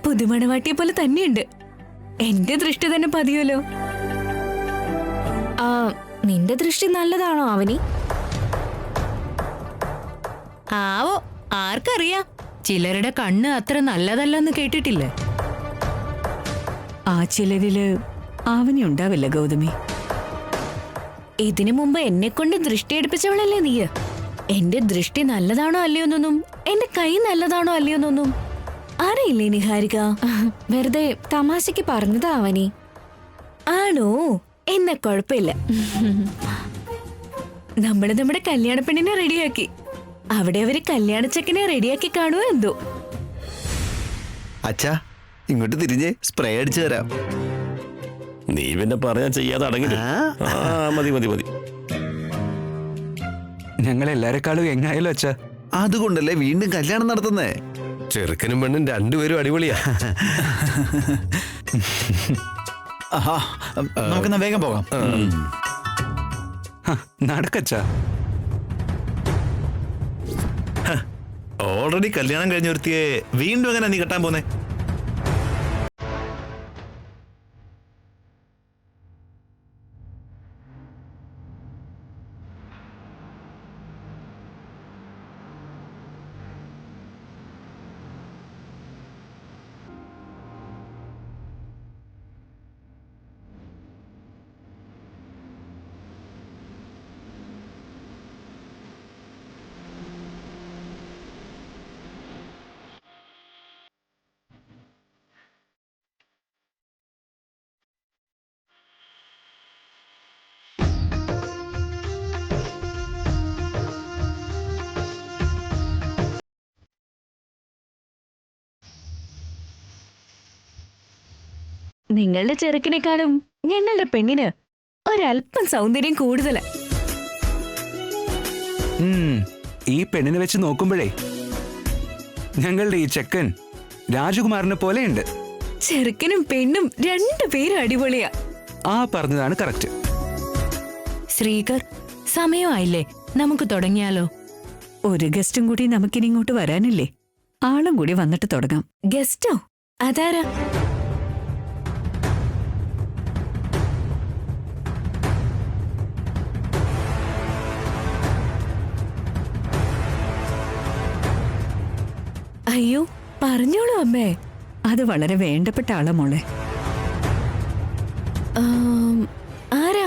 പുതുമണവാട്ടിയെ പോലെ തന്നെയുണ്ട്. എന്റെ ദൃഷ്ടി തന്നെ പതിയല്ലോ. നിന്റെ ദൃഷ്ടി നല്ലതാണോ അവനി? ആവോ, ആർക്കറിയാം. ചിലരുടെ കണ്ണ് അത്ര നല്ലതല്ലെന്ന് കേട്ടിട്ടില്ലേ? ആ ചിലരില് ആവനി ഉണ്ടാവില്ല ഗൗതമി. ഇതിനു മുമ്പ് എന്നെ കൊണ്ട് ദൃഷ്ടി എടുപ്പിച്ചവളല്ലേ നീ? എന്റെ ദൃഷ്ടി നല്ലതാണോ അല്ലയോന്നൊന്നും, എന്റെ കൈ നല്ലതാണോ അല്ലയോന്നൊന്നും അറിയില്ലേ നിഹാരിക? വെറുതെ തമാശക്ക് പറഞ്ഞതാ അവനി. ആണോ? എന്നെ കുഴപ്പമില്ല. നമ്മുടെ കല്യാണ പെണ്ണിനെ റെഡിയാക്കി. അവിടെ അവര് കല്യാണ ചെക്കനെ റെഡിയാക്കി കാണുമോ എന്തോ. അച്ഛാ, ഇങ്ങോട്ട് തിരിഞ്ഞ് സ്പ്രേ അടിച്ചു തരാം. നീ പിന്നെ പറയാൻ ചെയ്യാതെ അടങ്ങില്ല. മതി മതി മതി. ഞങ്ങൾ എല്ലാരെക്കാളും എങ്ങായാലും അച്ഛാ. അതുകൊണ്ടല്ലേ വീണ്ടും കല്യാണം നടത്തുന്നേ. ചെറുക്കനും പെണ്ണും രണ്ടുപേരും അടിപൊളിയാ. നമുക്കെന്നാ വേഗം പോകാം. നടക്കച്ചാ. ഓൾറെഡി കല്യാണം കഴിഞ്ഞ ഒരുത്തിയെ വീണ്ടും എങ്ങനെ നീ കെട്ടാൻ പോന്നെ? നിങ്ങളുടെ ചെറുക്കിനേക്കാളും ഞങ്ങളുടെ പെണ്ണിന് ഒരല്പം സൗന്ദര്യം കൂടുതലാ. ഈ പെണ്ണിനെ വെച്ച് നോക്കുമ്പോഴേ ഞങ്ങളുടെ ഈ ചെക്കൻ രാജകുമാരനെ പോലെയുണ്ട്. ചെറുക്കനും പെണ്ണും രണ്ടുപേരും അടിപൊളിയാ. ആ പറഞ്ഞതാണ് കറക്റ്റ്. ശ്രീകർ, സമയമായില്ലേ? നമുക്ക് തുടങ്ങിയാലോ? ഒരു ഗസ്റ്റും കൂടി നമുക്കിനി ഇങ്ങോട്ട് വരാനില്ലേ? ആളും കൂടി വന്നിട്ട് തുടങ്ങാം. ഗസ്റ്റോ? അതാരാ? അയ്യോ, പറഞ്ഞോളൂ അമ്മേ. അത് വളരെ വേണ്ടപ്പെട്ട ആളാ മോളെ. ആരാ?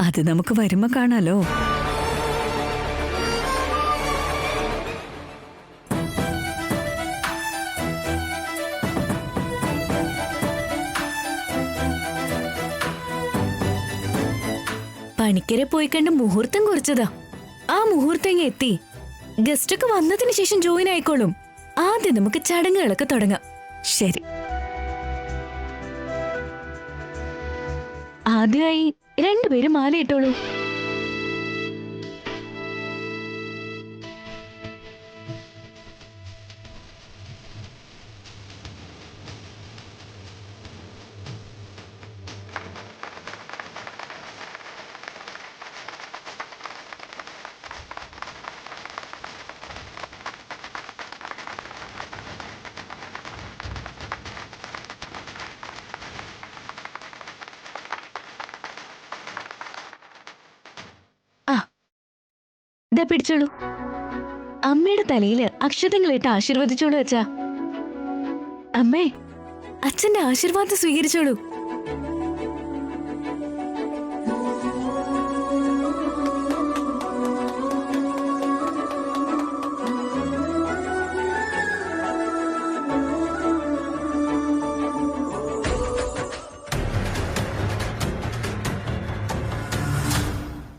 അത് നമുക്ക് വരുമ്പോ കാണാലോ. പണിക്കരെ പോയി കണ്ട് മുഹൂർത്തം കുറിച്ചതാ. ആ മുഹൂർത്തം ഇങ്ങ് എത്തി. ഗസ്റ്റൊക്കെ വന്നതിന് ശേഷം ജോയിൻ ആയിക്കോളും. ആദ്യം നമുക്ക് ചടങ്ങുകളൊക്കെ തുടങ്ങാം. ശരി. ആദ്യമായി രണ്ടുപേരും മാലയിട്ടോളൂ. ഇതാ പിടിച്ചോളൂ. അമ്മയുടെ തലയില് അക്ഷതങ്ങളിട്ട് ആശീർവദിച്ചോളൂ അച്ഛാ. അമ്മേ, അച്ഛന്റെ ആശീർവാദം സ്വീകരിച്ചോളൂ.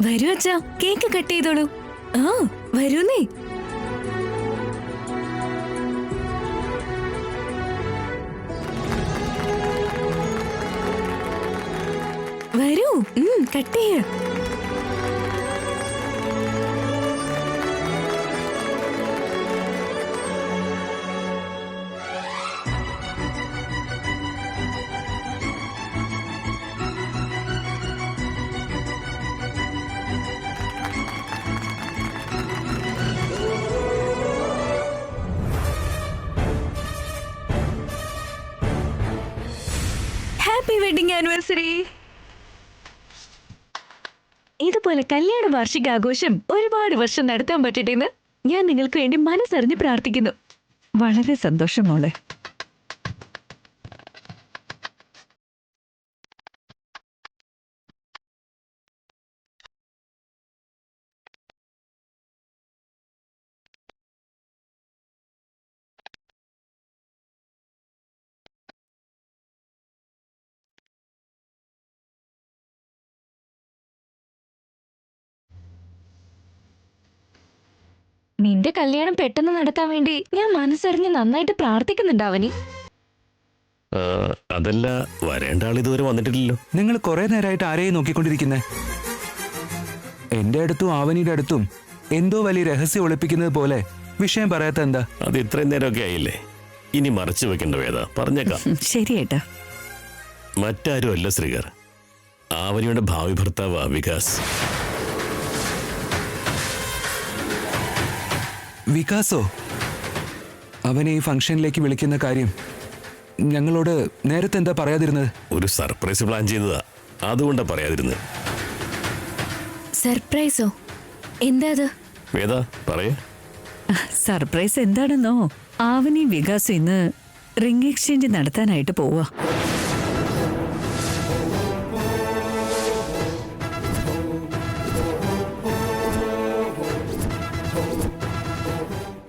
വരൂ അച്ഛാ, കേക്ക് കട്ട് ചെയ്തോളൂ. ആ വരൂന്നേ. വരൂ, കട്ട് ചെയ്യ. Happy wedding anniversary. ഇതുപോലെ കല്യാണ വാർഷികാഘോഷം ഒരുപാട് വർഷം നടത്താൻ പറ്റട്ടെന്ന് ഞാൻ നിങ്ങൾക്ക് വേണ്ടി മനസ്സറിഞ്ഞ് പ്രാർത്ഥിക്കുന്നു. വളരെ സന്തോഷം മോളെ. നിന്റെ കല്യാണം പെട്ടെന്ന് നടത്താൻ വേണ്ടി ഞാൻ മനസ്സറിഞ്ഞ് നന്നായിട്ട് പ്രാർത്ഥിക്കുന്നുണ്ട് അവനി. ആ, അതല്ല, വരേണ്ട ആൾ ഇതുവരെ വന്നിട്ടില്ലല്ലോ. നിങ്ങൾ കുറെ നേരമായിട്ട് ആരെയും നോക്കിക്കൊണ്ടിരിക്കുന്നേ? എന്റെ അടുത്തും ആവനിയുടെ അടുത്തും എന്തോ വലിയ രഹസ്യം ഒളിപ്പിക്കുന്നത് പോലെ വിഷയം പറയാത്ത എന്താ? അത് ഇത്രയും നേരമൊക്കെ ആയില്ലേ, ഇനി മറച്ചു വെക്കേണ്ട വേദ പറഞ്ഞേക്കാം. ശരി ഏട്ടാ. മറ്റാരും അല്ല ശ്രീകർ, ആവനിയുടെ ഭാവി ഭർത്താവ് വികാസ്. വികാസോ? അവനെ ഈ ഫംഗ്ഷനിലേക്ക് വിളിക്കുന്ന കാര്യം ഞങ്ങളോട് നേരത്തെ എന്താ പറയാതിരുന്നത്? ഒരു സർപ്രൈസ് പ്ലാൻ ചെയ്തതാ, അതുകൊണ്ടാ പറയാതിരുന്നത്. സർപ്രൈസോ? എന്താ അത്? വേദ പറയേ. സർപ്രൈസ് എന്താണെന്നോ, ആവനി വികാസ് ഇന്ന് റിംഗ് എക്സ്ചേഞ്ച് നടത്താനായിട്ട് പോവാ.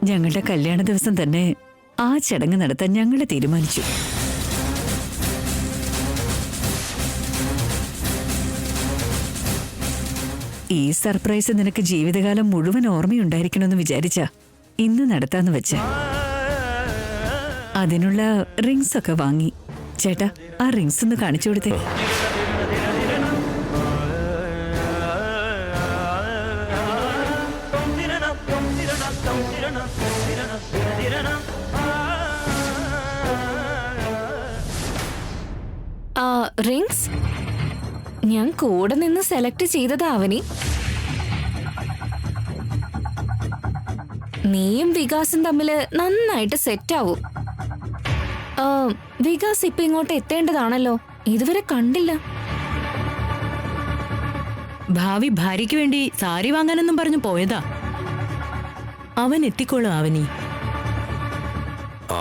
ഞങ്ങളുടെ കല്യാണ ദിവസം തന്നെ ആ ചടങ്ങ് നടത്താൻ ഞങ്ങൾ തീരുമാനിച്ചു. ഈ സർപ്രൈസ് നിനക്ക് ജീവിതകാലം മുഴുവൻ ഓർമ്മയുണ്ടായിരിക്കണമെന്ന് വിചാരിച്ച ഇന്ന് നടത്താന്ന് വെച്ച. അതിനുള്ള റിങ്സ് ഒക്കെ വാങ്ങി. ചേട്ടാ, ആ റിങ്സ് ഒന്ന് കാണിച്ചു കൊടുത്തേ. റിങ്സ് ഞാൻ കൂടെ നിന്ന് സെലക്ട് ചെയ്തതാ അവനി. നീയും വികാസും തമ്മില് നന്നായിട്ട് സെറ്റ് ആവും. വികാസ് ഇപ്പൊ ഇങ്ങോട്ട് എത്തേണ്ടതാണല്ലോ, ഇതുവരെ കണ്ടില്ല. ഭാവി ഭാര്യയ്ക്ക് വേണ്ടി സാരി വാങ്ങാനെന്നും പറഞ്ഞു പോയതാ. അവൻ എത്തിക്കോളും ആവനി.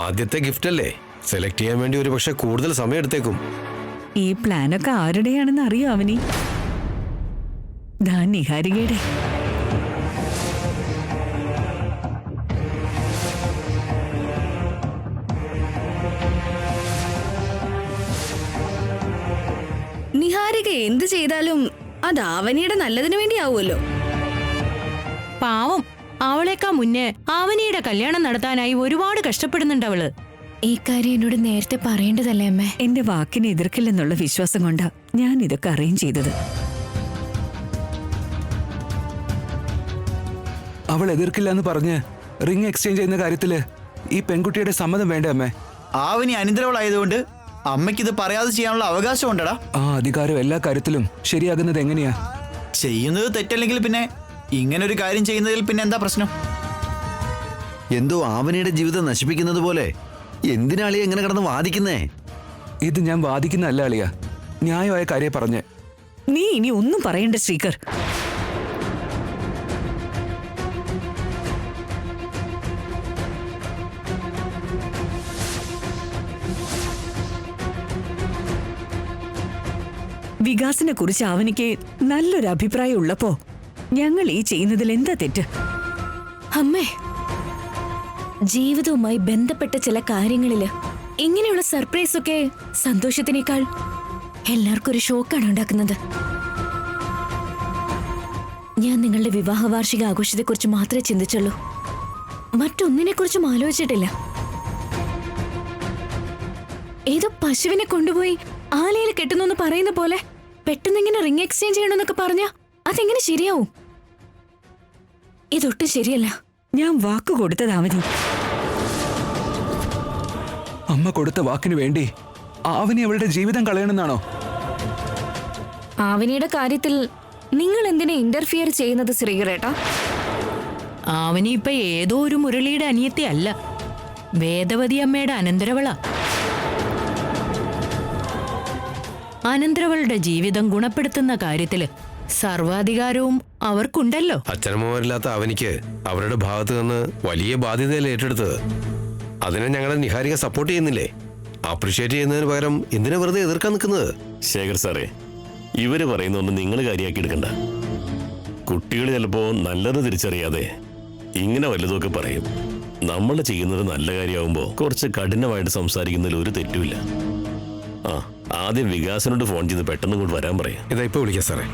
ആദ്യത്തെ ഗിഫ്റ്റ് അല്ലേ, സെലക്ട് ചെയ്യാൻ വേണ്ടി ഒരു പക്ഷെ കൂടുതൽ സമയം എടുത്തേക്കും. ഈ പ്ലാനൊക്കെ ആരുടെയാണെന്ന് അറിയോ അവനി? ദാ നിഹാരികയുടെ. നിഹാരിക എന്ത് ചെയ്താലും അത് ആവനിയുടെ നല്ലതിനു വേണ്ടിയാവുമല്ലോ. പാവം, അവളേക്കാ മുന്നേ ആവനിയുടെ കല്യാണം നടത്താനായി ഒരുപാട് കഷ്ടപ്പെടുന്നുണ്ട് അവള്. ഈ കാര്യം എന്നോട് നേരത്തെ പറയേണ്ടതല്ലേ അമ്മേ? എന്റെ വാക്കിനെ എതിർക്കില്ലെന്നുള്ള വിശ്വാസം കൊണ്ടാ ഞാൻ ഇതൊക്കെ അറേഞ്ച് ചെയ്തത്. അവൾ എതിർക്കില്ല എന്ന് പറഞ്ഞ് റിംഗ് എക്സ്ചേഞ്ച് ചെയ്യുന്ന കാര്യത്തില് ഈ പെൺകുട്ടിയുടെ സമ്മതം വേണ്ടേ അമ്മേ? ആവനി അനിന്തരവളായതുകൊണ്ട് അമ്മയ്ക്കിത് പറയാതെ ചെയ്യാനുള്ള അവകാശം ഉണ്ടടാ. ആ അധികാരം എല്ലാ കാര്യത്തിലും ശരിയാകുന്നത് എങ്ങനെയാ? ചെയ്യുന്നത് തെറ്റല്ലെങ്കിൽ പിന്നെ ഇങ്ങനൊരു കാര്യം ചെയ്യുന്നതിൽ പിന്നെ എന്താ പ്രശ്നം? എന്തോ ആവനിയുടെ ജീവിതം നശിപ്പിക്കുന്നത് പോലെ എന്തിനാളിയെ എങ്ങനെ കിടന്ന് വാദിക്കുന്നേ? ഇത് ഞാൻ വാദിക്കുന്നതല്ല അളിയ, ന്യായമായ കാര്യം പറഞ്ഞ്. നീ ഇനി ഒന്നും പറയണ്ട ശ്രീകർ. വികാസിനെ കുറിച്ച് അവനിക്ക് നല്ലൊരു അഭിപ്രായം ഉള്ളപ്പോ ഞങ്ങൾ ഈ ചെയ്യുന്നതിൽ എന്താ തെറ്റ്? അമ്മേ, ജീവിതവുമായി ബന്ധപ്പെട്ട ചില കാര്യങ്ങളില് ഇങ്ങനെയുള്ള സർപ്രൈസ് ഒക്കെ സന്തോഷത്തിനേക്കാൾ എല്ലാവർക്കും ഒരു ഷോക്കാണ് ഉണ്ടാക്കുന്നത്. ഞാൻ നിങ്ങളുടെ വിവാഹ വാർഷിക ആഘോഷത്തെക്കുറിച്ച് മാത്രമേ ചിന്തിച്ചുള്ളൂ, മറ്റൊന്നിനെ കുറിച്ചും ആലോചിച്ചിട്ടില്ല. ഏതോ പശുവിനെ കൊണ്ടുപോയി ആലയിൽ കെട്ടുന്നു പറയുന്ന പോലെ പെട്ടെന്ന് ഇങ്ങനെ റിംഗ് എക്സ്ചേഞ്ച് ചെയ്യണമെന്നൊക്കെ പറഞ്ഞാ അതെങ്ങനെ ശരിയാവും? ഇതൊട്ടും ശരിയല്ല. ഞാൻ വാക്ക് കൊടുത്തതാവനി. അമ്മ കൊടുത്ത വാക്കിന് വേണ്ടി ആവനി അവളുടെ ജീവിതം കളയണമെന്നാണോ? ആവനിയുടെ കാര്യത്തിൽ നിങ്ങൾ എന്തിനാ ഇന്റർഫിയർ ചെയ്യുന്നത് ശ്രീകരേട്ടാ? ആവനി ഇപ്പൊ ഏതോ ഒരു മുരളിയുടെ അനിയത്തി അല്ല, വേദവതി അമ്മയുടെ അനന്തരവള. അനന്തരവളുടെ ജീവിതം ഗുണപ്പെടുത്തുന്ന കാര്യത്തില് സർവാധികാരവും അവർക്കുണ്ടല്ലോ. അച്ഛനമ്മമാരില്ലാത്ത അവനിക്ക് അവരുടെ ഭാഗത്ത് നിന്ന് വലിയ ബാധ്യതയല്ലേ ഏറ്റെടുത്തത്. അതിനെ ഞങ്ങളുടെ നിഹാരിക സപ്പോർട്ട് ചെയ്യുന്നില്ലേ? അപ്രീഷിയേറ്റ് ചെയ്യുന്നതിന് പകരം എന്തിനാ വെറുതെ എതിർക്കാൻ നിൽക്കുന്നത്? ശേഖർ സാറേ, ഇവര് പറയുന്നൊന്നും നിങ്ങൾ കാര്യമാക്കി എടുക്കണ്ട. കുട്ടികൾ ചിലപ്പോ നല്ലത് തിരിച്ചറിയാതെ ഇങ്ങനെ വല്ലതൊക്കെ പറയും. നമ്മൾ ചെയ്യുന്നത് നല്ല കാര്യമാകുമ്പോ കുറച്ച് കഠിനമായിട്ട് സംസാരിക്കുന്നതിൽ ഒരു തെറ്റുമില്ല. ആ, ആദ്യം വികാസിനോട് ഫോൺ ചെയ്ത് പെട്ടെന്ന് ഇങ്ങോട്ട് വരാൻ പറയാം. ഇതാ ഇപ്പൊ വിളിക്കാം സാറേ.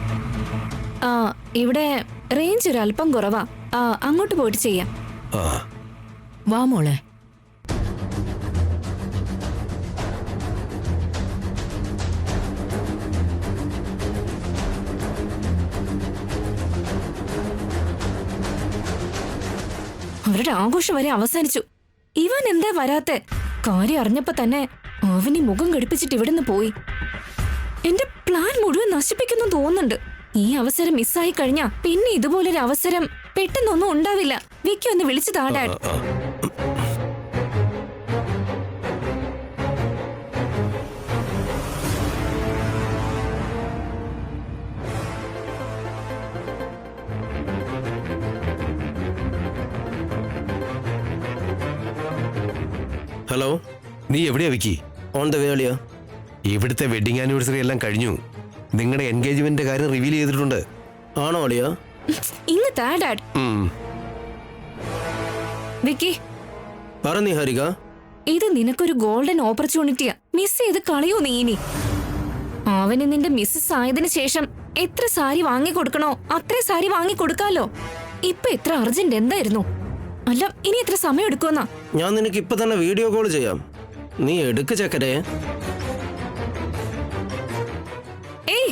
ആ, ഇവിടെ റേഞ്ച് ഒരു അല്പം കുറവാ. അങ്ങോട്ട് പോയിട്ട് ചെയ്യാം. ആ, വാ മോളെ. അവരുടെ ആഘോഷം വരെ അവസാനിച്ചു. ഇവൻ എന്താ വരാത്തെ? കാര്യം അറിഞ്ഞപ്പോ തന്നെ അവന് മുഖം ഘടിപ്പിച്ചിട്ട് ഇവിടുന്ന് പോയി. എന്റെ പ്ലാൻ മുഴുവൻ നശിപ്പിക്കുന്നു തോന്നുന്നുണ്ട്. ഈ അവസരം മിസ്സായി കഴിഞ്ഞാ പിന്നെ ഇതുപോലൊരു അവസരം പെട്ടെന്നൊന്നും ഉണ്ടാവില്ല. വിക്കി ഒന്ന് വിളിച്ചു താടാ. ഹലോ, നീ എവിടെയാ വിക്കി? ഓൺ ദ വേ അളിയാ. ഇവിടുത്തെ വെഡിങ് ആനിവേഴ്സറി എല്ലാം കഴിഞ്ഞു. നിങ്ങളുടെ എൻഗേജ്മെന്റ് കാര്യം റിവീൽ ചെയ്തിട്ടുണ്ട്. ആണോ അളിയാ? ഇന്ന് താടാ. വിക്കി, പറ നിഹാരിക. ഇത് നിനക്കൊരു ഗോൾഡൻ ഓപ്പർച്യൂണിറ്റിയാ. മിസ് ചെയ്ത് കളയോ നീ ഇനി? അവന് നിന്റെ മിസ്സസ് ആയതിനു ശേഷം എത്ര സാരി വാങ്ങിക്കൊടുക്കണോ അത്രേ സാരി വാങ്ങിക്കൊടുക്കാലോ. ഇപ്പൊ എത്ര അർജന്റ് എന്തായിരുന്നു? അല്ല, ഇനി എത്ര സമയം എടുക്കുമെന്നാ? ഞാൻ നിനക്ക് ഇപ്പൊ തന്നെ വീഡിയോ കോൾ ചെയ്യാം. നീ എടുക്ക് ചക്കരെ. ഏയ്,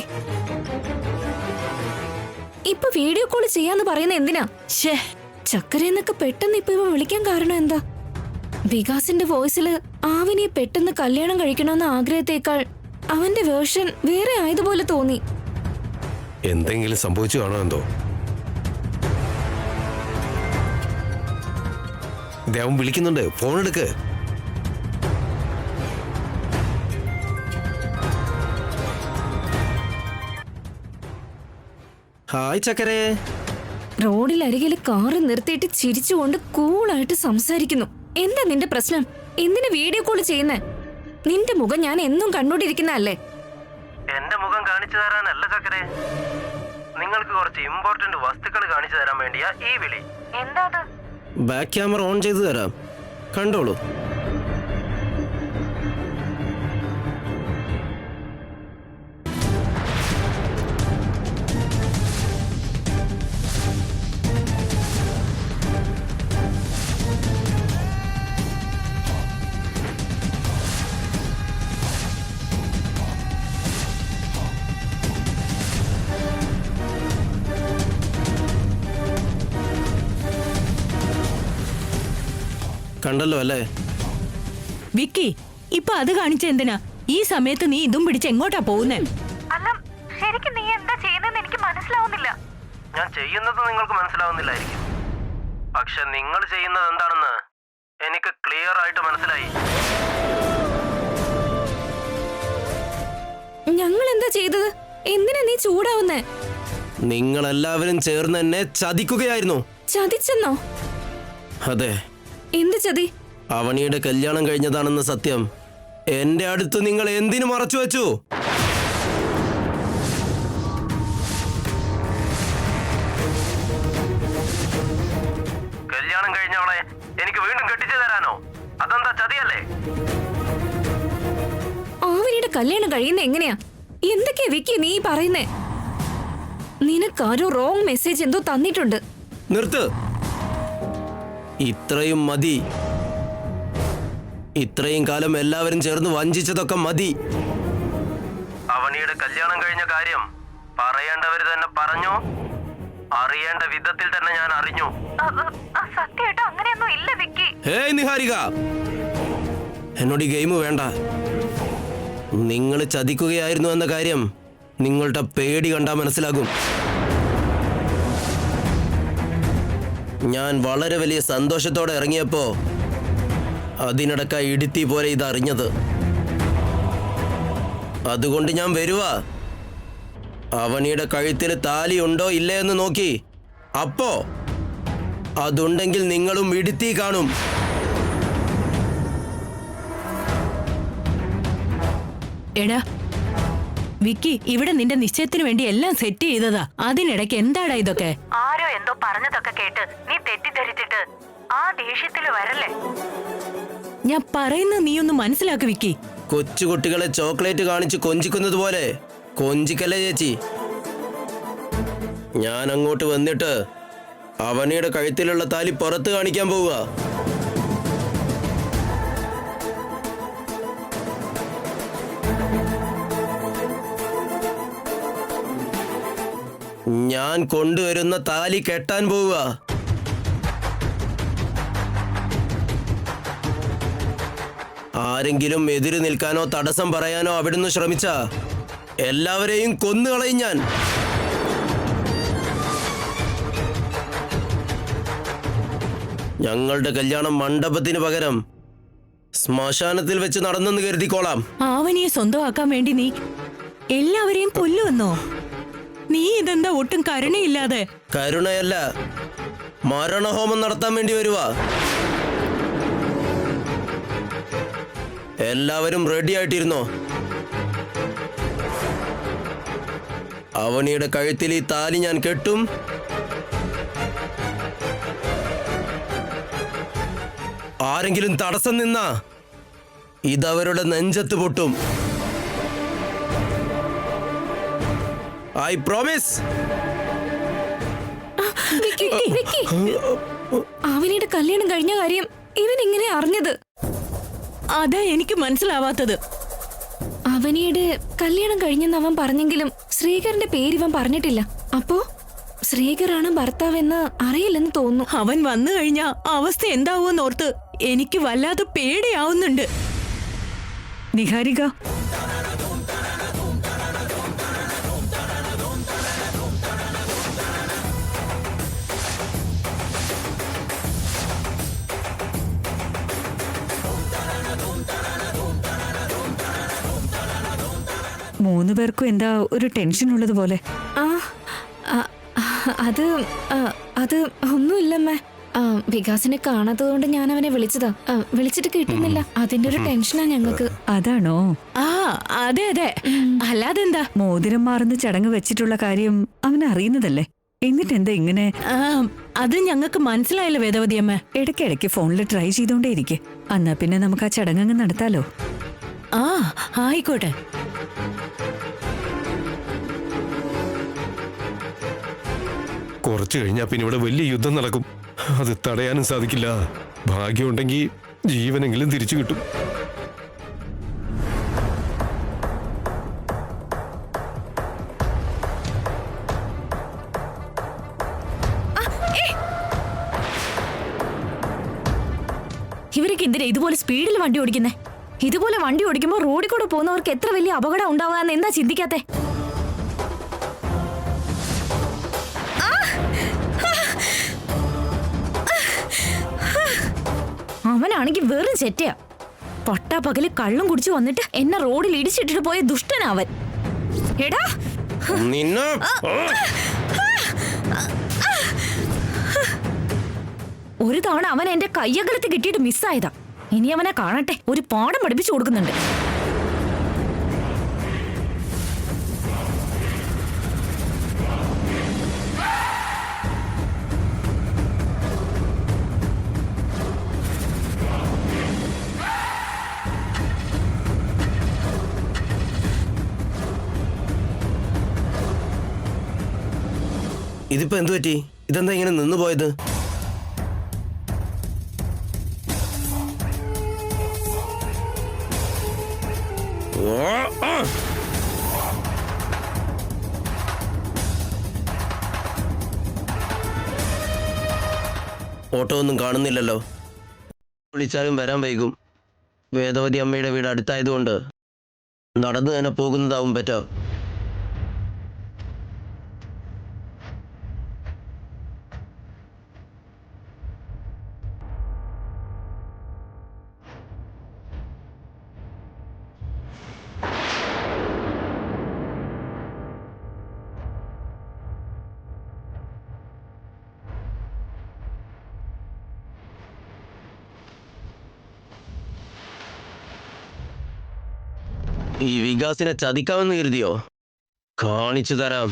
ഇപ്പൊ വീഡിയോ കോൾ ചെയ്യാന്ന് പറയുന്ന എന്തിനാ? ഷേ, ചക്കരയെന്നൊക്കെ പെട്ടെന്ന് ഇപ്പൊ ഇവ വിളിക്കാൻ കാരണം എന്താ? വികാസിന്റെ വോയിസില് ആവിനെ പെട്ടെന്ന് കല്യാണം കഴിക്കണമെന്ന ആഗ്രഹത്തേക്കാൾ അവന്റെ വേർഷൻ വേറെ ആയതുപോലെ തോന്നി. എന്തെങ്കിലും സംഭവിച്ചു കാണോ എന്തോ. അവൻ വിളിക്കുന്നുണ്ട്, ഫോൺ എടുക്ക്. ഹായ് ചക്കരെ. റോഡിലരികില് കാറ് നിർത്തിയിട്ട് ചിരിച്ചുകൊണ്ട് കൂളായിട്ട് സംസാരിക്കുന്നു. എന്താ നിന്റെ പ്രശ്നം? എന്തിനു വീഡിയോ കോൾ ചെയ്യുന്നേ? നിന്റെ മുഖം ഞാൻ എന്നും കണ്ടോണ്ടിരിക്കുന്നല്ലേ? എന്റെ മുഖം കാണിച്ചു തരാനല്ല ചക്കരെ, നിങ്ങൾക്ക് കുറച്ച് ഇമ്പോർട്ടന്റ് വസ്തുക്കൾ കാണിച്ചു തരാൻ വേണ്ടിയാ ഈ വിളി. എന്താ? ബാക്ക് ക്യാമറ ഓൺ ചെയ്തു തരാം, കണ്ടോളൂ. കണ്ടല്ലോ അല്ലേ? വിക്കി, ഇപ്പൊ അത് കാണിച്ച എന്തിനാ? ഈ സമയത്ത് നീ ഇതും പിടിച്ച് എങ്ങോട്ടാ പോകുന്നേ? അല്ല, ശരിക്കും നീ എന്താ ചെയ്യുന്നതെന്ന് എനിക്ക് മനസ്സിലാവുന്നില്ല. ഞാൻ ചെയ്യുന്നത് നിങ്ങൾക്ക് മനസ്സിലാവുന്നില്ലായിരിക്കും, പക്ഷെ നിങ്ങൾ ചെയ്യുന്നത് എന്താണെന്ന് എനിക്ക് ക്ലിയർ ആയിട്ട് മനസ്സിലായി. ഞങ്ങൾ എന്താ ചെയ്തത്? എന്തിനാ നീ ചൂടാവുന്നേ? നിങ്ങൾ എല്ലാവരും ചേർന്ന് എന്നെ ചതിക്കുകയായിരുന്നു. ചതിച്ചെന്നോ? അതെ. എന്ത് ചതി? അവണിയുടെ കല്യാണം കഴിഞ്ഞതാണെന്ന സത്യം എന്റെ അടുത്ത് നിങ്ങൾ എന്തിനു മറച്ചു വെച്ചു? കല്യാണം കഴിഞ്ഞവളെ എനിക്ക് വീണ്ടും കെട്ടിച്ചു തരാനോ? അതെന്താ ചതിയല്ലേ? അവനിയുടെ കല്യാണം കഴിയുന്ന എങ്ങനെയാ? എന്തൊക്കെയാ വിക്കി നീ പറയുന്നേ? നിനക്കാരോ റോങ് മെസ്സേജ് എന്തോ തന്നിട്ടുണ്ട്. നിർത്ത്. ഇത്രയും മതി. ഇത്രയും കാലം എല്ലാവരും ചേർന്ന് വഞ്ചിച്ചതൊക്കെ മതി. അവണിയുടെ കല്യാണം കഴിഞ്ഞ കാര്യം പറയേണ്ടവര് തന്നെ പറഞ്ഞു, അറിയേണ്ട വിധത്തിൽ തന്നെ ഞാൻ അറിഞ്ഞു. സത്യമായിട്ട് അങ്ങനെയൊന്നും ഇല്ല വിക്കി. ഹേയ് നിഹാരിക, എന്നോട് ഈ ഗെയിം വേണ്ട. നിങ്ങൾ ചതിക്കുകയായിരുന്നു എന്ന കാര്യം നിങ്ങളുടെ പേടി കണ്ടാൽ മനസ്സിലാകും. ഞാൻ വളരെ വലിയ സന്തോഷത്തോടെ ഇറങ്ങിയപ്പോ അതിനിടക്ക ഇടുത്തി പോലെ ഇതറിഞ്ഞത്. അതുകൊണ്ട് ഞാൻ വരുവാ. അവനിയുടെ കഴുത്തിൽ താലി ഉണ്ടോ ഇല്ലേ എന്ന് നോക്കി. അപ്പോ അതുണ്ടെങ്കിൽ നിങ്ങളും ഇടുത്തി കാണും. എടാ വിക്കി, ഇവിടെ നിന്റെ നിശ്ചയത്തിന് വേണ്ടി എല്ലാം സെറ്റ് ചെയ്തതാ. അതിനിടയ്ക്ക് എന്താടാ ഇതൊക്കെ? ആരോ എന്തോ പറഞ്ഞതൊക്കെ കേട്ട് നീ തെറ്റിദ്ധരിച്ചിട്ട് ആ ദേഷ്യത്തില് വരല്ലേ. ഞാൻ പറയുന്നത് നീ ഒന്ന് മനസ്സിലാക്കി വിക്കി. കൊച്ചുകുട്ടികളെ ചോക്ലേറ്റ് കാണിച്ച് കൊഞ്ചിക്കുന്നത് പോലെ കൊഞ്ചിക്കല്ലേ ചേച്ചി. ഞാൻ അങ്ങോട്ട് വന്നിട്ട് അവനിയുടെ കഴുത്തിലുള്ള താലി പുറത്ത് കാണിക്കാൻ പോവുക. ഞാൻ കൊണ്ടുവരുന്ന താലി കെട്ടാൻ പോവുക. ആരെങ്കിലും എതിര് നിൽക്കാനോ തടസ്സം പറയാനോ അവിടുന്ന് ശ്രമിച്ച എല്ലാവരെയും കൊന്നുകളയും ഞാൻ. ഞങ്ങളുടെ കല്യാണം മണ്ഡപത്തിന് പകരം ശ്മശാനത്തിൽ വെച്ച് നടന്നെന്ന് കരുതിക്കോളാം. ആവനിയെ സ്വന്തമാക്കാൻ വേണ്ടി നീ എല്ലാവരെയും കൊല്ലുവന്നോ? നീ ഇതെന്താ ഒട്ടും കരുണയില്ലാതെ? കരുണയല്ല, മരണഹോമം നടത്താൻ വേണ്ടി വരുവാ. എല്ലാവരും റെഡി ആയിട്ടിരുന്നോ? അവനിയുടെ കഴുത്തിൽ ഈ താലി ഞാൻ കെട്ടും. ആരെങ്കിലും തടസ്സം നിന്നാ ഇതവരുടെ നെഞ്ചത്ത് പൊട്ടും. I promise. അവനിയുടെ കല്യാണം കഴിഞ്ഞ കാര്യം ഇവൻ എങ്ങനെ അറിഞ്ഞത്? അതാ എനിക്ക് മനസ്സിലാവാത്തത്. അവനിയുടെ കല്യാണം കഴിഞ്ഞെന്ന് അവൻ പറഞ്ഞെങ്കിലും ശ്രീകറിന്റെ പേര് ഇവൻ പറഞ്ഞിട്ടില്ല. അപ്പോ ശ്രീകറാണ് ഭർത്താവെന്ന് അറിയില്ലെന്ന് തോന്നുന്നു. അവൻ വന്നു കഴിഞ്ഞാ അവസ്ഥ എന്താവൂന്നോർത്ത് എനിക്ക് വല്ലാതെ പേടിയാവുന്നുണ്ട്. നിഹാരിക, മൂന്നു പേർക്കും എന്താ ഒരു ടെൻഷൻ ഉള്ളതുപോലെ? ആ അത് അത് ഒന്നുമില്ലമ്മേ. വികാസിനെ കാണാത്തതുകൊണ്ട് ഞാൻ അവനെ വിളിച്ചതാ. വിളിച്ചിട്ട് കിട്ടുന്നില്ല. അതിന്റെ ഒരു ടെൻഷനാ ഞങ്ങൾക്ക്. അതാണോ? ആ അതെ അതെ, അല്ലാതെന്താ? മോതിരം മാറുന്ന ചടങ്ങ് വെച്ചിട്ടുള്ള കാര്യം അവൻ അറിയുന്നതല്ലേ, എന്നിട്ടെന്താ ഇങ്ങനെ? അത് ഞങ്ങൾക്ക് മനസ്സിലായല്ലോ വേദവതി അമ്മ. ഇടയ്ക്കിടയ്ക്ക് ഫോണിൽ ട്രൈ ചെയ്തോണ്ടേയിരിക്കെ. എന്നാ പിന്നെ നമുക്ക് ആ ചടങ്ങ് നടത്താലോ? ആ ആയിക്കോട്ടെ. കുറച്ചു കഴിഞ്ഞാൽ പിന്നെ ഇവിടെ വലിയ യുദ്ധം നടക്കും. അത് തടയാനും സാധിക്കില്ല. ഭാഗ്യമുണ്ടെങ്കിൽ ജീവനെങ്കിലും തിരിച്ചു കിട്ടും. ഇവരൊക്കെ എന്തിനാ ഇതുപോലെ സ്പീഡിൽ വണ്ടി ഓടിക്കുന്നേ? ഇതുപോലെ വണ്ടി ഓടിക്കുമ്പോൾ റോഡിൽ കൂടെ പോകുന്നവർക്ക് എത്ര വലിയ അപകടം ഉണ്ടാവാന്ന് എന്താ ചിന്തിക്കാത്തെ? അവനാണെങ്കിൽ വെറും ചെറ്റയാ. പട്ടാ പകല് കള്ളും കുടിച്ചു വന്നിട്ട് എന്നെ റോഡിൽ ഇടിച്ചിട്ടിട്ട് പോയ ദുഷ്ടനാവൻ. എടാ ഒരു തവണ അവൻ എന്റെ കയ്യകലത്ത് കിട്ടിയിട്ട് മിസ്സായതാ. ഇനി അവനെ കാണട്ടെ, ഒരു പാഠം പഠിപ്പിച്ചു കൊടുക്കുന്നുണ്ട്. ഇതിപ്പോ എന്തു പറ്റി? ഇതെന്താ ഇങ്ങനെ നിന്നു പോയത്? ഓട്ടോ ഒന്നും കാണുന്നില്ലല്ലോ. വിളിച്ചാലും വരാൻ വൈകും. വേദവതി അമ്മയുടെ വീട് അടുത്തായതുകൊണ്ട് നടന്നു തന്നെ പോകുന്നതാവും പറ്റോ. ഈ വികാസിനെ ചതിക്കാമെന്ന് കരുതിയോ? കാണിച്ചു തരാം.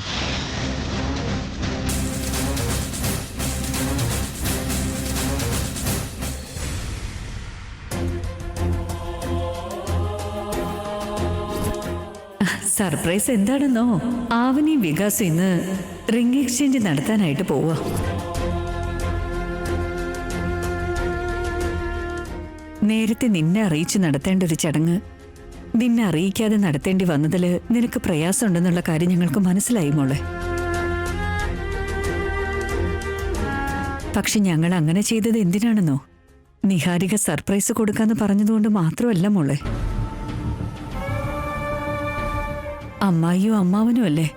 സർപ്രൈസ് എന്താണെന്നോ, ആവനി വികാസ് ഇന്ന് റിംഗ് എക്സ്ചേഞ്ച് നടത്താനായിട്ട് പോവാ. നേരത്തെ നിന്നെ അറിയിച്ച് നടത്തേണ്ട ഒരു ചടങ്ങ് നിന്നെ അറിയിക്കാതെ നടത്തേണ്ടി വന്നതില് നിനക്ക് പ്രയാസമുണ്ടെന്നുള്ള കാര്യം ഞങ്ങൾക്ക് മനസ്സിലായി മോളെ. പക്ഷെ ഞങ്ങൾ അങ്ങനെ ചെയ്തത് എന്തിനാണെന്നോ, നിഹാരിക സർപ്രൈസ് കൊടുക്കാന്ന് പറഞ്ഞതുകൊണ്ട് മാത്രമല്ല മോളെ. അമ്മായിയും അമ്മാവനും അല്ലേ,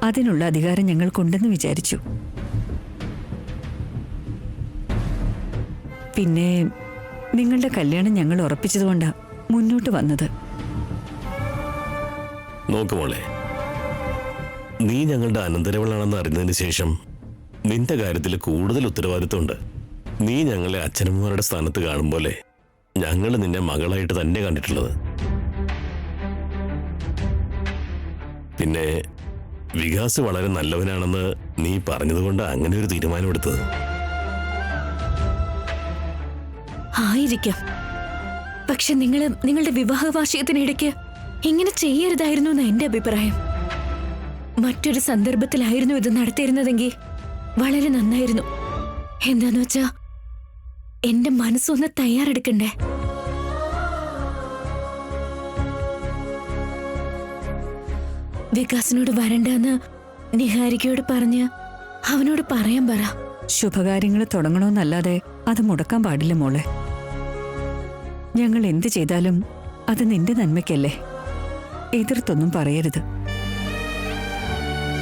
അതിനുള്ള അധികാരം ഞങ്ങൾക്കുണ്ടെന്ന് വിചാരിച്ചു. പിന്നെ നിങ്ങളുടെ കല്യാണം ഞങ്ങൾ ഉറപ്പിച്ചതുകൊണ്ടാ മുന്നോട്ട് വന്നത്. നോക്കുമോളെ, നീ ഞങ്ങളുടെ അനന്തരവളാണെന്ന് അറിഞ്ഞതിന് ശേഷം നിന്റെ കാര്യത്തിൽ കൂടുതൽ ഉത്തരവാദിത്വമുണ്ട്. നീ ഞങ്ങളെ അച്ഛനമ്മമാരുടെ സ്ഥാനത്ത് കാണും പോലെ ഞങ്ങൾ നിന്നെ മകളായിട്ട് തന്നെ കണ്ടിട്ടുള്ളത്. പിന്നെ വികാസ് വളരെ നല്ലവനാണെന്ന് നീ പറഞ്ഞതുകൊണ്ട് അങ്ങനെ ഒരു തീരുമാനമെടുത്തത്. ആയിരിക്കാം, പക്ഷെ നിങ്ങളുടെ വിവാഹ വാർഷികത്തിനിടയ്ക്ക് ഇങ്ങനെ ചെയ്യരുതായിരുന്നു എന്ന് എന്റെ അഭിപ്രായം. മറ്റൊരു സന്ദർഭത്തിലായിരുന്നു ഇത് നടത്തിയിരുന്നതെങ്കിൽ വളരെ നന്നായിരുന്നു. എന്താന്ന് വെച്ചാ എന്റെ മനസ്സൊന്ന് തയ്യാറെടുക്കണ്ടേ. വികാസിനോട് വരണ്ടെന്ന് നിഹാരികയോട് പറഞ്ഞ് അവനോട് പറയാൻ പറ. ശുഭകാര്യങ്ങൾ തുടങ്ങണമെന്നല്ലാതെ അത് മുടക്കാൻ പാടില്ല മോളെ. ഞങ്ങൾ എന്ത് ചെയ്താലും അത് നിന്റെ നന്മയ്ക്കല്ലേ, എതിർത്തൊന്നും പറയരുത്.